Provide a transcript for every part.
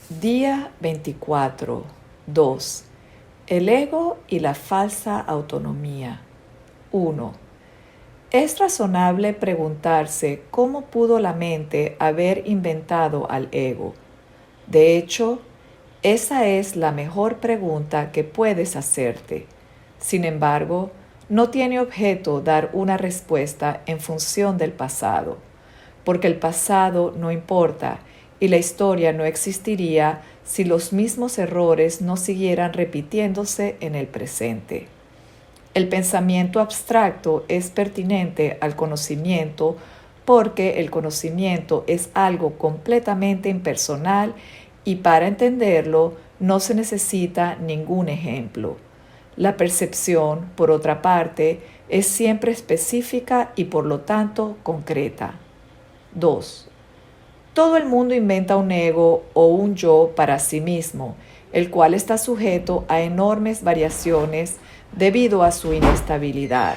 Día 24. 2. El ego y la falsa autonomía. 1. Es razonable preguntarse cómo pudo la mente haber inventado al ego. De hecho, esa es la mejor pregunta que puedes hacerte. Sin embargo, no tiene objeto dar una respuesta en función del pasado, porque el pasado no importa y la historia no existiría si los mismos errores no siguieran repitiéndose en el presente. El pensamiento abstracto es pertinente al conocimiento porque el conocimiento es algo completamente impersonal y para entenderlo no se necesita ningún ejemplo. La percepción, por otra parte, es siempre específica y por lo tanto concreta. 2. Todo el mundo inventa un ego o un yo para sí mismo, el cual está sujeto a enormes variaciones debido a su inestabilidad.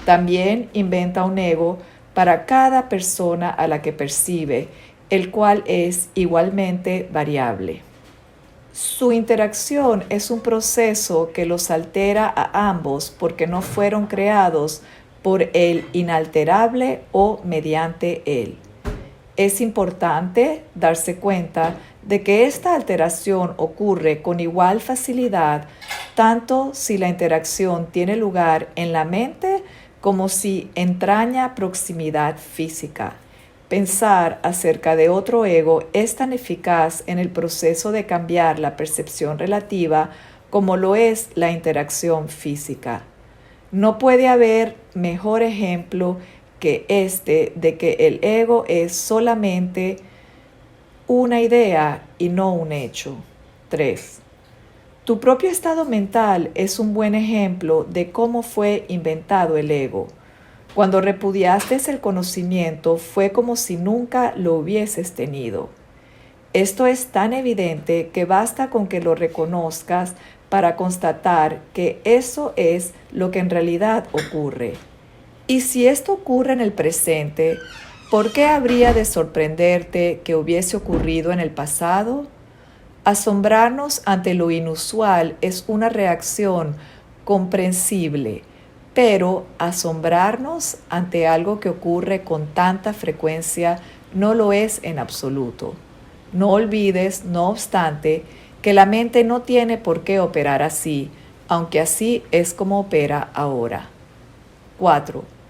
También inventa un ego para cada persona a la que percibe, el cual es igualmente variable. Su interacción es un proceso que los altera a ambos porque no fueron creados por el inalterable o mediante él. Es importante darse cuenta de que esta alteración ocurre con igual facilidad tanto si la interacción tiene lugar en la mente como si entraña proximidad física. Pensar acerca de otro ego es tan eficaz en el proceso de cambiar la percepción relativa como lo es la interacción física. No puede haber mejor ejemplo que este de que el ego es solamente una idea y no un hecho. 3. Tu propio estado mental es un buen ejemplo de cómo fue inventado el ego. Cuando repudiaste el conocimiento fue como si nunca lo hubieses tenido. Esto es tan evidente que basta con que lo reconozcas para constatar que eso es lo que en realidad ocurre. Y si esto ocurre en el presente, ¿por qué habría de sorprenderte que hubiese ocurrido en el pasado? Asombrarnos ante lo inusual es una reacción comprensible, pero asombrarnos ante algo que ocurre con tanta frecuencia no lo es en absoluto. No olvides, no obstante, que la mente no tiene por qué operar así, aunque así es como opera ahora. 4.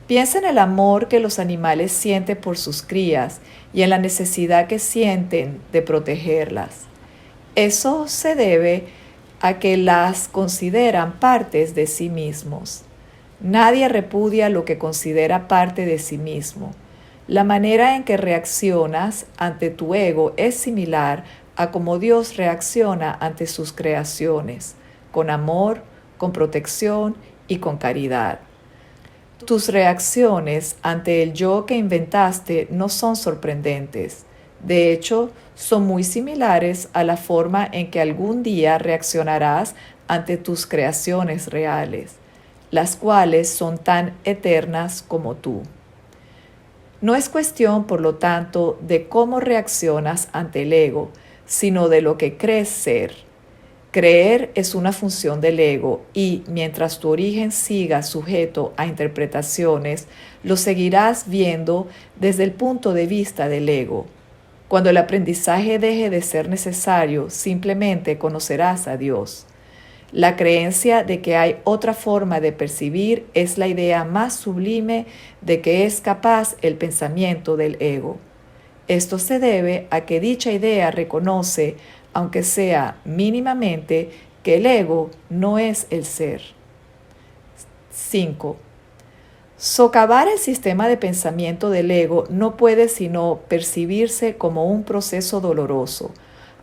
Piensa en el amor que los animales sienten por sus crías y en la necesidad que sienten de protegerlas. Eso se debe a que las consideran partes de sí mismos. Nadie repudia lo que considera parte de sí mismo. La manera en que reaccionas ante tu ego es similar a cómo Dios reacciona ante sus creaciones, con amor, con protección y con caridad. Tus reacciones ante el yo que inventaste no son sorprendentes. De hecho, son muy similares a la forma en que algún día reaccionarás ante tus creaciones reales, las cuales son tan eternas como tú. No es cuestión, por lo tanto, de cómo reaccionas ante el ego, sino de lo que crees ser. Creer es una función del ego y, mientras tu origen siga sujeto a interpretaciones, lo seguirás viendo desde el punto de vista del ego. Cuando el aprendizaje deje de ser necesario, simplemente conocerás a Dios. La creencia de que hay otra forma de percibir es la idea más sublime de que es capaz el pensamiento del ego. Esto se debe a que dicha idea reconoce, aunque sea mínimamente, que el ego no es el ser. 5. Socavar el sistema de pensamiento del ego no puede sino percibirse como un proceso doloroso,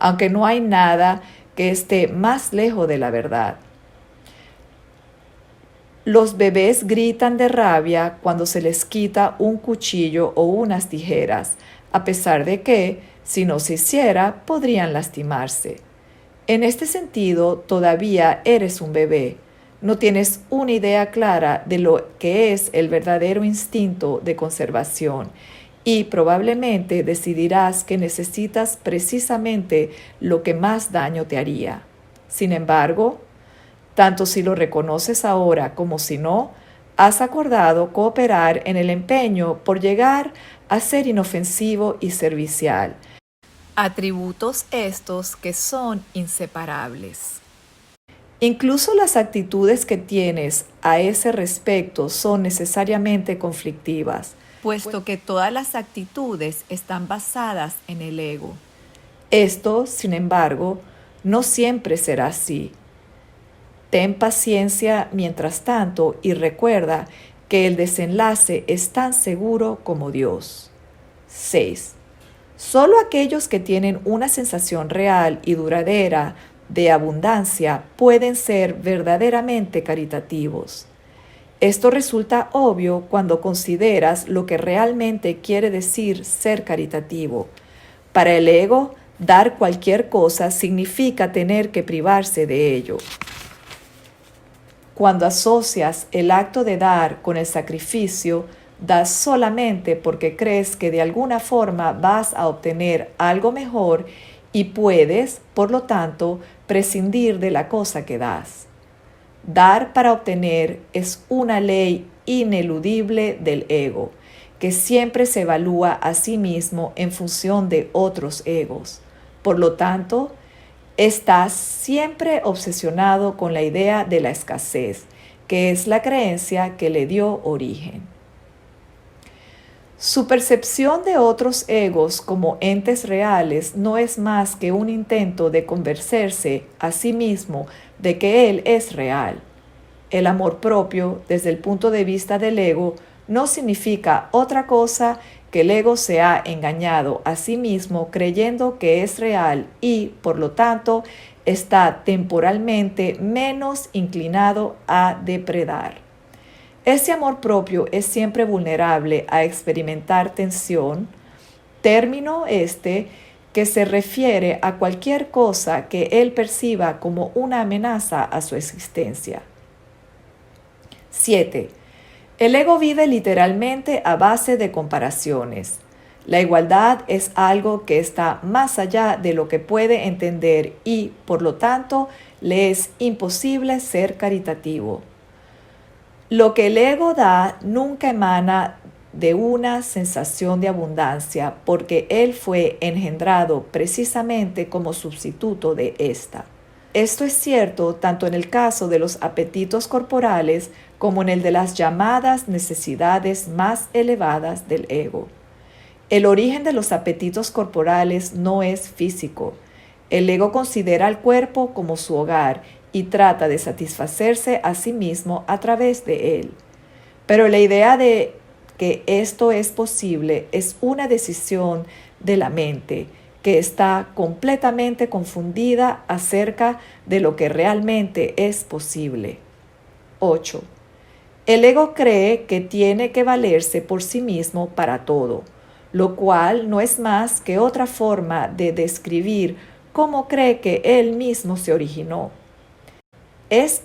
aunque no hay nada que esté más lejos de la verdad. Los bebés gritan de rabia cuando se les quita un cuchillo o unas tijeras, a pesar de que, si no se hiciera, podrían lastimarse. En este sentido, todavía eres un bebé. No tienes una idea clara de lo que es el verdadero instinto de conservación y probablemente decidirás que necesitas precisamente lo que más daño te haría. Sin embargo, tanto si lo reconoces ahora como si no, has acordado cooperar en el empeño por llegar a ser inofensivo y servicial. Atributos estos que son inseparables. Incluso las actitudes que tienes a ese respecto son necesariamente conflictivas, puesto que todas las actitudes están basadas en el ego. Esto, sin embargo, no siempre será así. Ten paciencia mientras tanto y recuerda que el desenlace es tan seguro como Dios. 6. Solo aquellos que tienen una sensación real y duradera de abundancia pueden ser verdaderamente caritativos. Esto resulta obvio cuando consideras lo que realmente quiere decir ser caritativo. Para el ego, dar cualquier cosa significa tener que privarse de ello. Cuando asocias el acto de dar con el sacrificio, das solamente porque crees que de alguna forma vas a obtener algo mejor y puedes, por lo tanto, prescindir de la cosa que das. Dar para obtener es una ley ineludible del ego, que siempre se evalúa a sí mismo en función de otros egos. Por lo tanto, estás siempre obsesionado con la idea de la escasez, que es la creencia que le dio origen. Su percepción de otros egos como entes reales no es más que un intento de convencerse a sí mismo de que él es real. El amor propio, desde el punto de vista del ego, no significa otra cosa que el ego se ha engañado a sí mismo creyendo que es real y, por lo tanto, está temporalmente menos inclinado a depredar. Ese amor propio es siempre vulnerable a experimentar tensión, término que se refiere a cualquier cosa que él perciba como una amenaza a su existencia. 7. El ego vive literalmente a base de comparaciones. La igualdad es algo que está más allá de lo que puede entender y, por lo tanto, le es imposible ser caritativo. Lo que el ego da nunca emana de una sensación de abundancia porque él fue engendrado precisamente como sustituto de esta. Esto es cierto tanto en el caso de los apetitos corporales como en el de las llamadas necesidades más elevadas del ego. El origen de los apetitos corporales no es físico. El ego considera al cuerpo como su hogar y trata de satisfacerse a sí mismo a través de él. Pero la idea de que esto es posible es una decisión de la mente que está completamente confundida acerca de lo que realmente es posible. 8. El ego cree que tiene que valerse por sí mismo para todo, lo cual no es más que otra forma de describir cómo cree que él mismo se originó. Es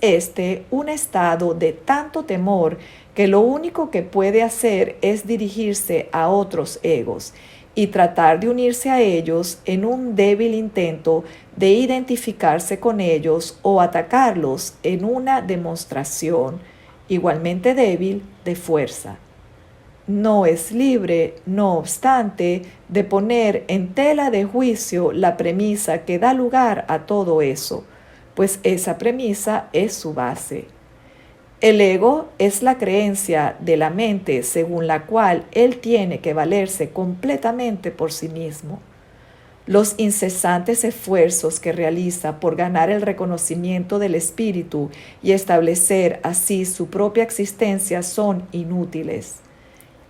un estado de tanto temor que lo único que puede hacer es dirigirse a otros egos y tratar de unirse a ellos en un débil intento de identificarse con ellos o atacarlos en una demostración, igualmente débil, de fuerza. No es libre, no obstante, de poner en tela de juicio la premisa que da lugar a todo eso, pues esa premisa es su base. El ego es la creencia de la mente según la cual él tiene que valerse completamente por sí mismo. Los incesantes esfuerzos que realiza por ganar el reconocimiento del espíritu y establecer así su propia existencia son inútiles.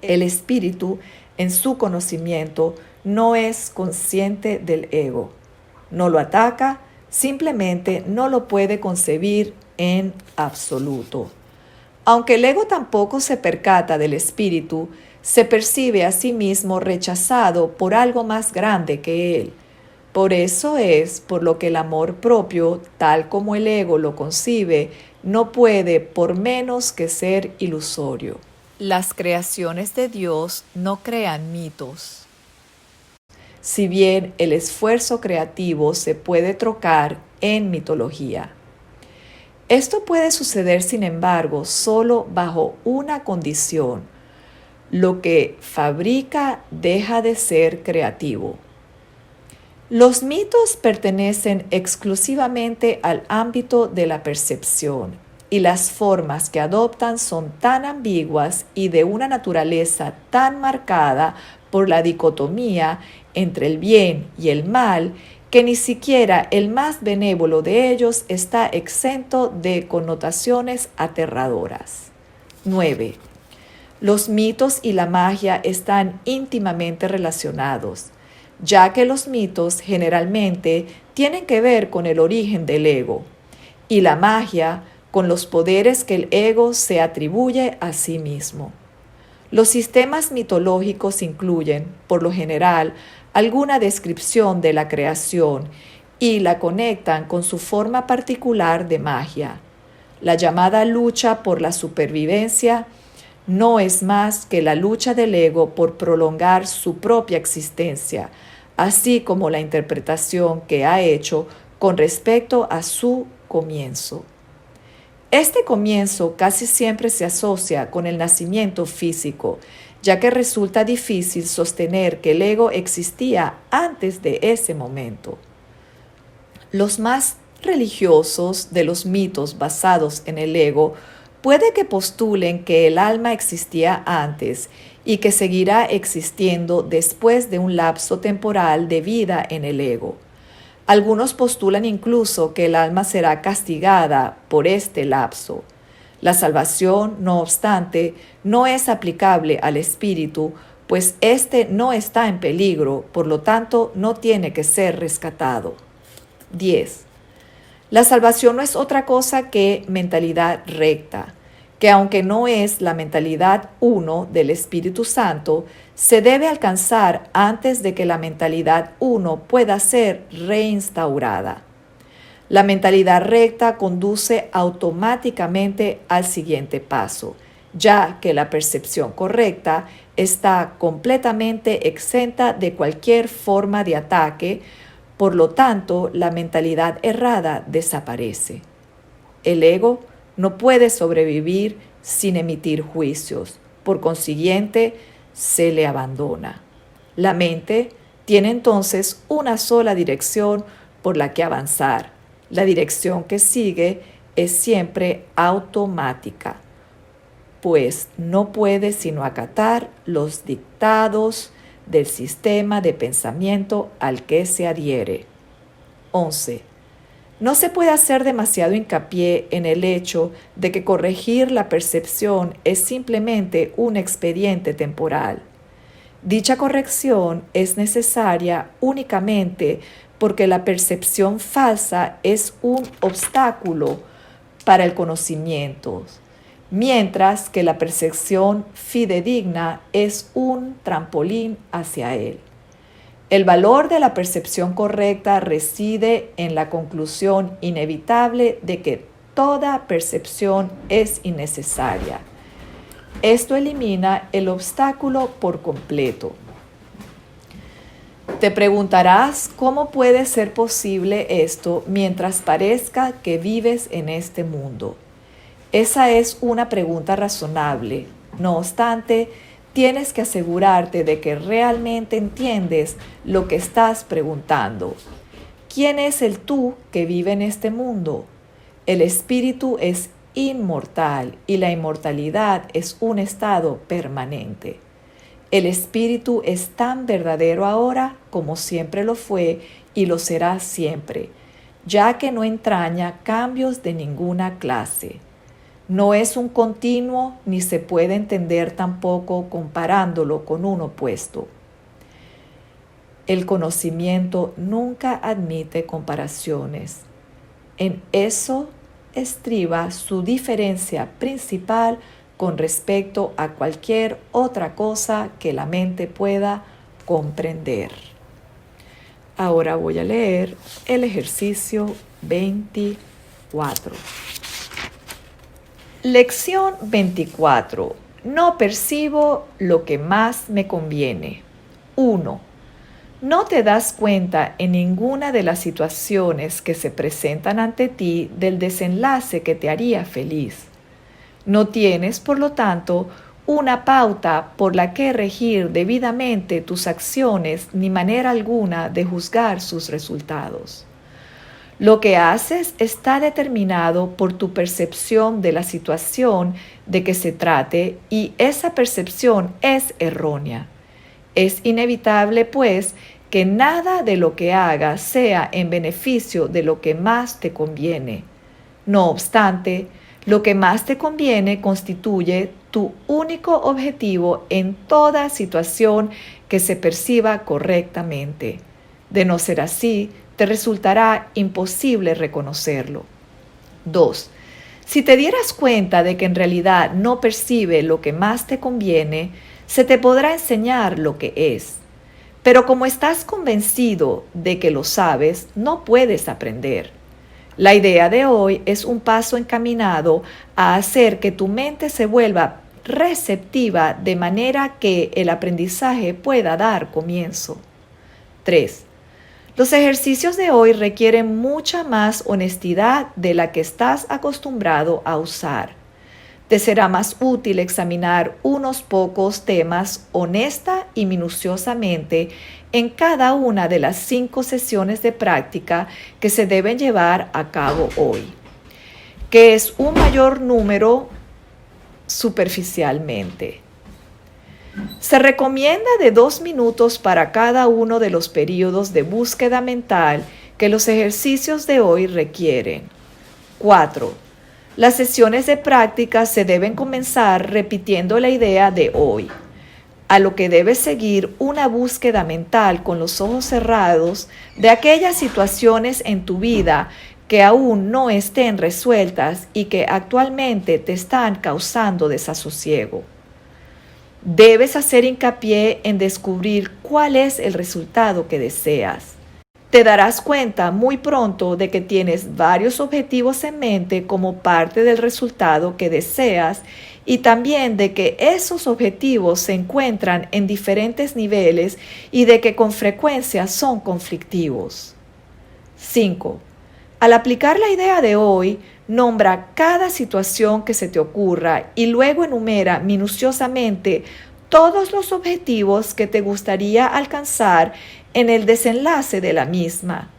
El espíritu, en su conocimiento, no es consciente del ego. No lo ataca, simplemente no lo puede concebir en absoluto. Aunque el ego tampoco se percata del espíritu, se percibe a sí mismo rechazado por algo más grande que él. Por eso es por lo que el amor propio, tal como el ego lo concibe, no puede por menos que ser ilusorio. Las creaciones de Dios no crean mitos. Si bien el esfuerzo creativo se puede trocar en mitología. Esto puede suceder, sin embargo, solo bajo una condición: lo que fabrica deja de ser creativo. Los mitos pertenecen exclusivamente al ámbito de la percepción, y las formas que adoptan son tan ambiguas y de una naturaleza tan marcada por la dicotomía entre el bien y el mal, que ni siquiera el más benévolo de ellos está exento de connotaciones aterradoras. 9. Los mitos y la magia están íntimamente relacionados, ya que los mitos generalmente tienen que ver con el origen del ego, y la magia con los poderes que el ego se atribuye a sí mismo. Los sistemas mitológicos incluyen, por lo general, alguna descripción de la creación y la conectan con su forma particular de magia. La llamada lucha por la supervivencia no es más que la lucha del ego por prolongar su propia existencia, así como la interpretación que ha hecho con respecto a su comienzo. Este comienzo casi siempre se asocia con el nacimiento físico, ya que resulta difícil sostener que el ego existía antes de ese momento. Los más religiosos de los mitos basados en el ego puede que postulen que el alma existía antes y que seguirá existiendo después de un lapso temporal de vida en el ego. Algunos postulan incluso que el alma será castigada por este lapso. La salvación, no obstante, no es aplicable al espíritu, pues éste no está en peligro, por lo tanto no tiene que ser rescatado. 10. La salvación no es otra cosa que mentalidad recta, que aunque no es la mentalidad uno del Espíritu Santo, se debe alcanzar antes de que la mentalidad uno pueda ser reinstaurada. La mentalidad recta conduce automáticamente al siguiente paso, ya que la percepción correcta está completamente exenta de cualquier forma de ataque. Por lo tanto, la mentalidad errada desaparece. El ego no puede sobrevivir sin emitir juicios. Por consiguiente, se le abandona. La mente tiene entonces una sola dirección por la que avanzar. La dirección que sigue es siempre automática, pues no puede sino acatar los dictados del sistema de pensamiento al que se adhiere. 11. No se puede hacer demasiado hincapié en el hecho de que corregir la percepción es simplemente un expediente temporal. Dicha corrección es necesaria únicamente porque la percepción falsa es un obstáculo para el conocimiento, mientras que la percepción fidedigna es un trampolín hacia él. El valor de la percepción correcta reside en la conclusión inevitable de que toda percepción es innecesaria. Esto elimina el obstáculo por completo. Te preguntarás cómo puede ser posible esto mientras parezca que vives en este mundo. Esa es una pregunta razonable. No obstante, tienes que asegurarte de que realmente entiendes lo que estás preguntando. ¿Quién es el tú que vive en este mundo? El espíritu es inmortal y la inmortalidad es un estado permanente. El espíritu es tan verdadero ahora como siempre lo fue y lo será siempre, ya que no entraña cambios de ninguna clase. No es un continuo ni se puede entender tampoco comparándolo con un opuesto. El conocimiento nunca admite comparaciones. En eso estriba su diferencia principal con respecto a cualquier otra cosa que la mente pueda comprender. Ahora voy a leer el ejercicio 24. Lección 24. No percibo lo que más me conviene. 1. No te das cuenta en ninguna de las situaciones que se presentan ante ti del desenlace que te haría feliz. No tienes, por lo tanto, una pauta por la que regir debidamente tus acciones ni manera alguna de juzgar sus resultados. Lo que haces está determinado por tu percepción de la situación de que se trate y esa percepción es errónea. Es inevitable, pues, que nada de lo que hagas sea en beneficio de lo que más te conviene. No obstante, lo que más te conviene constituye tu único objetivo en toda situación que se perciba correctamente. De no ser así, te resultará imposible reconocerlo. 2. Si te dieras cuenta de que en realidad no percibe lo que más te conviene, se te podrá enseñar lo que es. Pero como estás convencido de que lo sabes, no puedes aprender. La idea de hoy es un paso encaminado a hacer que tu mente se vuelva receptiva de manera que el aprendizaje pueda dar comienzo. 3. Los ejercicios de hoy requieren mucha más honestidad de la que estás acostumbrado a usar. Te será más útil examinar unos pocos temas honesta y minuciosamente en cada una de las 5 sesiones de práctica que se deben llevar a cabo hoy, que es un mayor número superficialmente. Se recomienda de 2 minutos para cada uno de los periodos de búsqueda mental que los ejercicios de hoy requieren. 4. Las sesiones de práctica se deben comenzar repitiendo la idea de hoy, a lo que debes seguir una búsqueda mental con los ojos cerrados de aquellas situaciones en tu vida que aún no estén resueltas y que actualmente te están causando desasosiego. Debes hacer hincapié en descubrir cuál es el resultado que deseas. Te darás cuenta muy pronto de que tienes varios objetivos en mente como parte del resultado que deseas y también de que esos objetivos se encuentran en diferentes niveles y de que con frecuencia son conflictivos. 5. Al aplicar la idea de hoy, nombra cada situación que se te ocurra y luego enumera minuciosamente todos los objetivos que te gustaría alcanzar en el desenlace de la misma.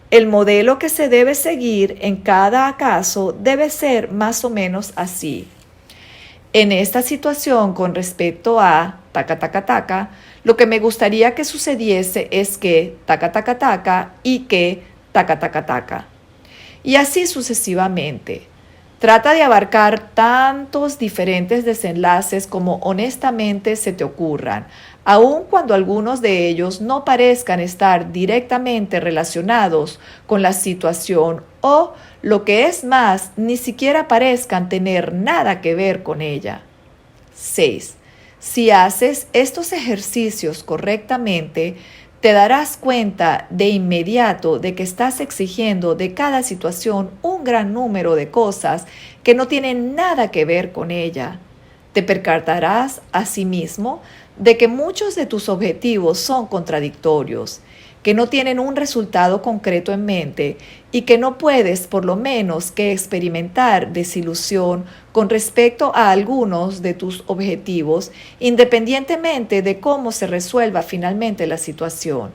El modelo que se debe seguir en cada caso debe ser más o menos así. En esta situación con respecto a taca taca taca, lo que me gustaría que sucediese es que taca taca taca y que taca taca taca. Y así sucesivamente. Trata de abarcar tantos diferentes desenlaces como honestamente se te ocurran, aun cuando algunos de ellos no parezcan estar directamente relacionados con la situación o, lo que es más, ni siquiera parezcan tener nada que ver con ella. 6. Si haces estos ejercicios correctamente, te darás cuenta de inmediato de que estás exigiendo de cada situación un gran número de cosas que no tienen nada que ver con ella. Te percatarás asimismo de que muchos de tus objetivos son contradictorios, que no tienen un resultado concreto en mente y que no puedes por lo menos que experimentar desilusión con respecto a algunos de tus objetivos, independientemente de cómo se resuelva finalmente la situación.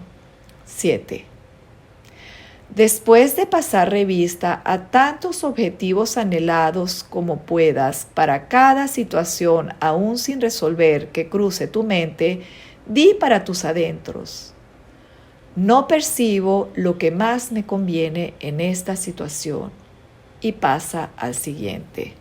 7. Después de pasar revista a tantos objetivos anhelados como puedas para cada situación aún sin resolver que cruce tu mente, di para tus adentros: no percibo lo que más me conviene en esta situación. Y pasa al siguiente.